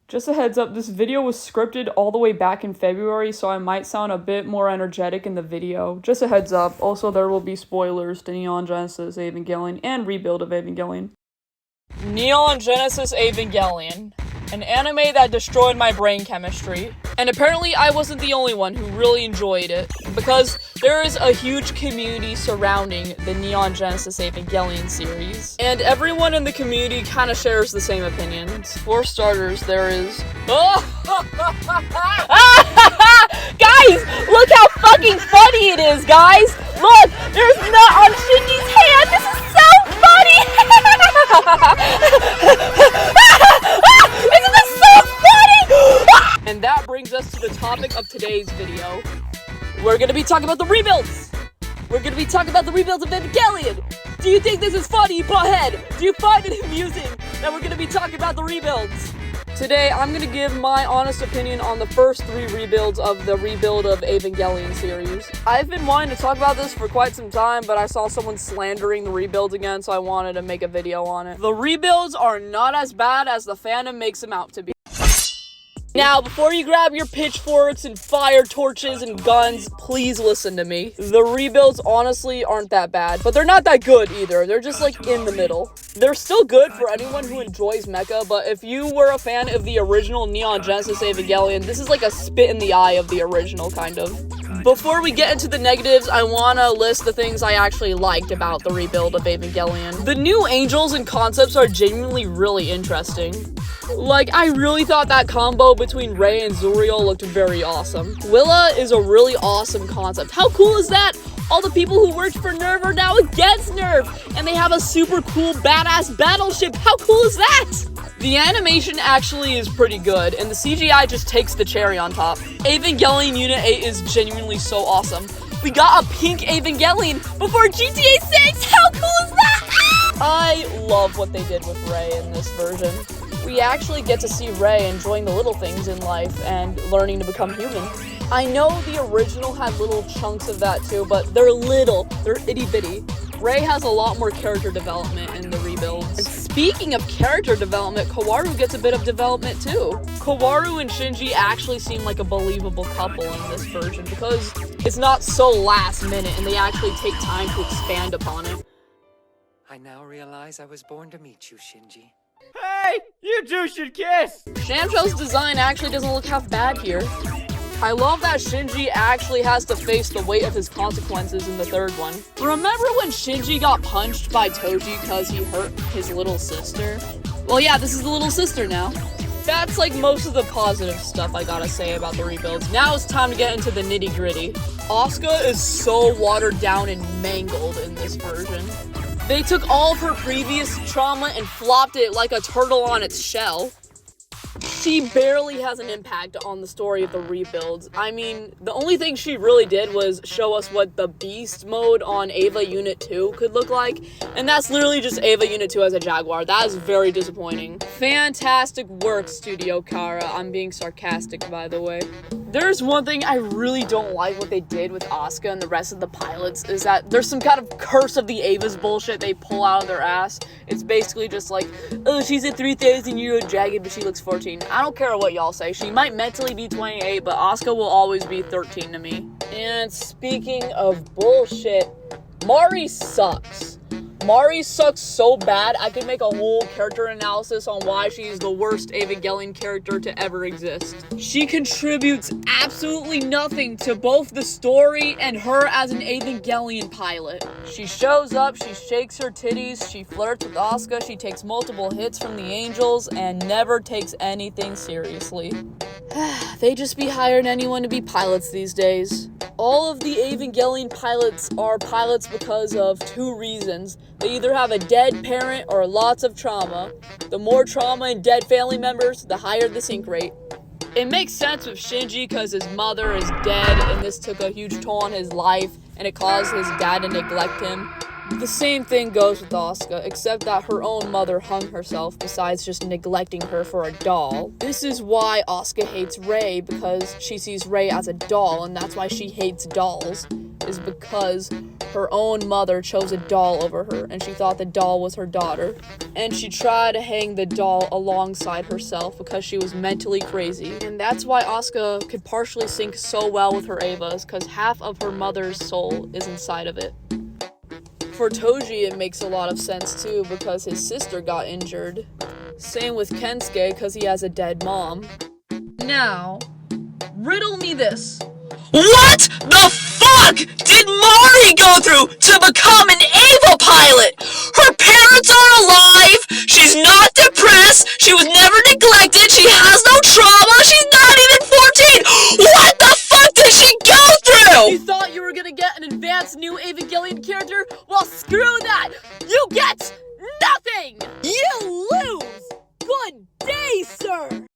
Just a heads up, this video was scripted all the way back in February, so I might sound a bit more energetic in the video. Just a heads up. Also, there will be spoilers to Neon Genesis Evangelion and Rebuild of Evangelion. Neon Genesis Evangelion. An anime that destroyed my brain chemistry. And apparently I wasn't the only one who really enjoyed it, because there is a huge community surrounding the Neon Genesis Evangelion series. And everyone in the community kind of shares the same opinions. For starters, there is... Guys, look how fucking funny it is, guys! Look, there's nut on Shinji's hand! This is so funny! Isn't this so funny? And that brings us to the topic of today's video. We're gonna be talking about the rebuilds. We're gonna be talking about the rebuilds of Evangelion. Do you think this is funny, butthead? Do you find it amusing that we're gonna be talking about the rebuilds? Today, I'm gonna give my honest opinion on the first 3 rebuilds of the Rebuild of Evangelion series. I've been wanting to talk about this for quite some time, but I saw someone slandering the rebuilds again, so I wanted to make a video on it. The rebuilds are not as bad as the fandom makes them out to be. Now, before you grab your pitchforks and fire torches and guns, please listen to me. The rebuilds honestly aren't that bad, but they're not that good either. They're just like in the middle. They're still good for anyone who enjoys mecha, but if you were a fan of the original Neon Genesis Evangelion, this is like a spit in the eye of the original, kind of. Before we get into the negatives, I want to list the things I actually liked about the Rebuild of Evangelion. The new angels and concepts are genuinely really interesting. Like, I really thought that combo between Rei and Zuriel looked very awesome. Willa is a really awesome concept. How cool is that? All the people who worked for NERV are now against NERV, and they have a super cool, badass battleship. How cool is that? The animation actually is pretty good, and the CGI just takes the cherry on top. Evangelion Unit 8 is genuinely so awesome. We got a pink Evangelion before GTA 6! How cool is that? I love what they did with Rei in this version. We actually get to see Rei enjoying the little things in life and learning to become human. I know the original had little chunks of that too, but they're little. They're itty-bitty. Rei has a lot more character development in the rebuilds. And speaking of character development, Kaworu gets a bit of development too. Kaworu and Shinji actually seem like a believable couple in this version because it's not so last minute and they actually take time to expand upon it. I now realize I was born to meet you, Shinji. Hey, you two should kiss! Shamcho's design actually doesn't look half bad here. I love that Shinji actually has to face the weight of his consequences in the third one. Remember when Shinji got punched by Toji because he hurt his little sister? Well, yeah, this is the little sister now. That's like most of the positive stuff I gotta say about the rebuilds. Now it's time to get into the nitty-gritty. Asuka is so watered down and mangled in this version. They took all of her previous trauma and flopped it like a turtle on its shell. She barely has an impact on the story of the rebuilds. I mean, the only thing she really did was show us what the beast mode on Eva Unit 2 could look like, and that's literally just Eva Unit 2 as a Jaguar. That is very disappointing. Fantastic work, Studio Kara. I'm being sarcastic, by the way. There's one thing I really don't like what they did with Asuka and the rest of the pilots, is that there's some kind of curse of the Evas bullshit they pull out of their ass. It's basically just like, oh, she's a 3,000-year-old dragon, but she looks 14. I don't care what y'all say. She might mentally be 28, but Asuka will always be 13 to me. And speaking of bullshit, Mari sucks. Mari sucks so bad, I could make a whole character analysis on why she's the worst Evangelion character to ever exist. She contributes absolutely nothing to both the story and her as an Evangelion pilot. She shows up, she shakes her titties, she flirts with Asuka, she takes multiple hits from the angels, and never takes anything seriously. They just be hiring anyone to be pilots these days. All of the Evangelion pilots are pilots because of 2 reasons. They either have a dead parent or lots of trauma. The more trauma and dead family members, the higher the sync rate. It makes sense with Shinji because his mother is dead and this took a huge toll on his life and it caused his dad to neglect him. The same thing goes with Asuka, except that her own mother hung herself besides just neglecting her for a doll. This is why Asuka hates Rei, because she sees Rei as a doll, and that's why she hates dolls. is because her own mother chose a doll over her, and she thought the doll was her daughter. And she tried to hang the doll alongside herself because she was mentally crazy. And that's why Asuka could partially sync so well with her Evas, because half of her mother's soul is inside of it. For Toji, it makes a lot of sense too, because his sister got injured. Same with Kensuke, because he has a dead mom. Now, riddle me this. What the fuck did Mari go through to become an Eva pilot? Her parents are alive, she's not depressed, she was never neglected, she has